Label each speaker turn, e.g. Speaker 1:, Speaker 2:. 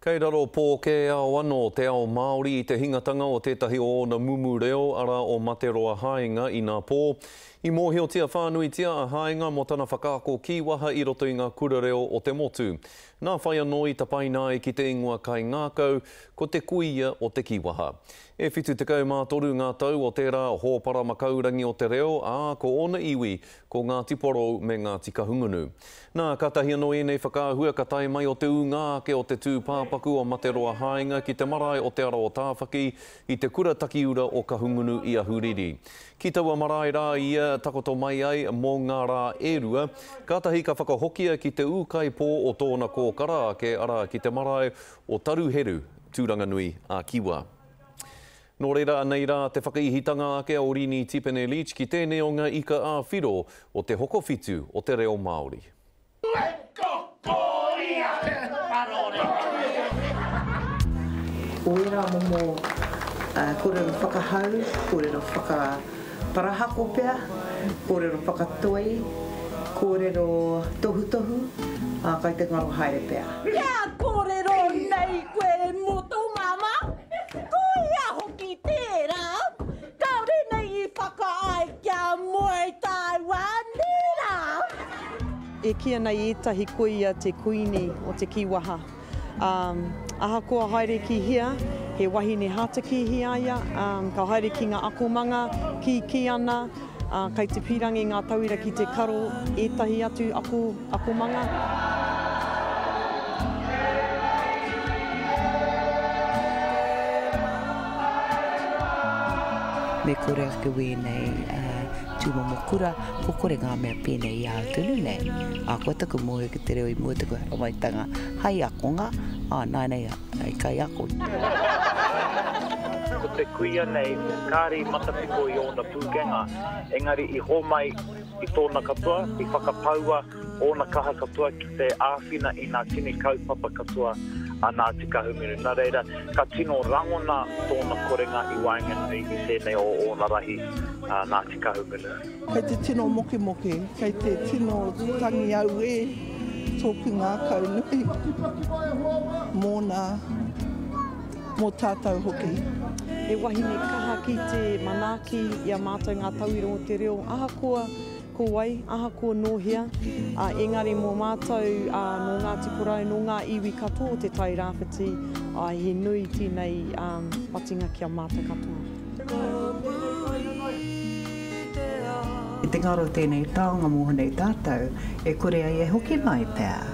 Speaker 1: Kei raro pō ke ao anō te ao Māori I te hingatanga o tētahi o na mumu reo ara o Materoa Haenga I ngā pō. I mōhiotia whānuitia a Haenga mo tana whakaako kiwaha I roto I ngā kura reo o te motu. Nā whai anō I tapaina ki te ingoa kai ngākau ko te kuia o te kiwaha. E whitu te kau mātoru ngā tau o tērā hōpara makaurangi o te reo, ko ona iwi ko ngā tiporou me ngā tika hungunu. Nā katahi anō e nei whakaahua ka tai mai o te ungāke o te tūpāpaku o Materoa Haenga ki te marae o te ara o Tāwhaki I te kura takiura o ka hungunu I a Huriri. Ki taua marae rā ia takoto mai ai mō ngā rā e-rua, katahi ka whakahokia ki te ūkai pō o tōna kōkara ke ara ki te marae o Taruheru, Tūranganui a Kiwa. Nō reira anei rā te whakaihitanga ake o Rini Tipene Leach ki tēnei o ngā ika ā-whiro o te hokowhitu o te reo Māori.
Speaker 2: Oira momo kōrero whakahau, kōrero whakaparahako pea, kōrero whakatoi, kōrero tohutohu, kai te ngaro haere pea.
Speaker 3: Ia kōrero nei koe motu mama, koia hoki tērā, kaore nei I whakaai kia moe Taiwanera.
Speaker 4: E kia nei etahi koia te kuini o te kiwaha. Ahakoa haere ki hia, he wahine hātaki hi aia, ka haere ki ngā akomanga, ki ana, kei te pirangi ngā tauira ki te karo, etahi atu akomanga.
Speaker 5: Me kore ake wē nei tūmamokura, ko kore ngā mea pēnei I ātunu nei. A koe taku moe ki te reo I mua taku haramaitanga, hai akonga, nai nei ai kai ako.
Speaker 6: Ko te kuia nei, kāri matapiko I ōna pūkenga, engari I homai I tōna katoa, I whakapaua ōna kaha katoa ki te āwhina I ngā tini kaupapa katoa a ngā tika hungunu. Nā reira, ka tino rangona tōna korenga I Waenganui I tēnei o ōna rahi ngā tika hungunu.
Speaker 7: Kei te tino moke, kei te tino tangi au tōku ngā kaunui, mō tātou hoki.
Speaker 4: E wahine kaha ki te manaki I a mātou ngā tauira o te reo, ahakoa ko wai, ahakoa nōhia, engari mō mātou no ngā tiporau, no ngā iwi katoa o te tai rāwhiti, he nui tēnei patinga ki a mātou katoa.
Speaker 5: I te ngaro tēnei taonga mō nei tātou, e kore ai e hoki mai pēr.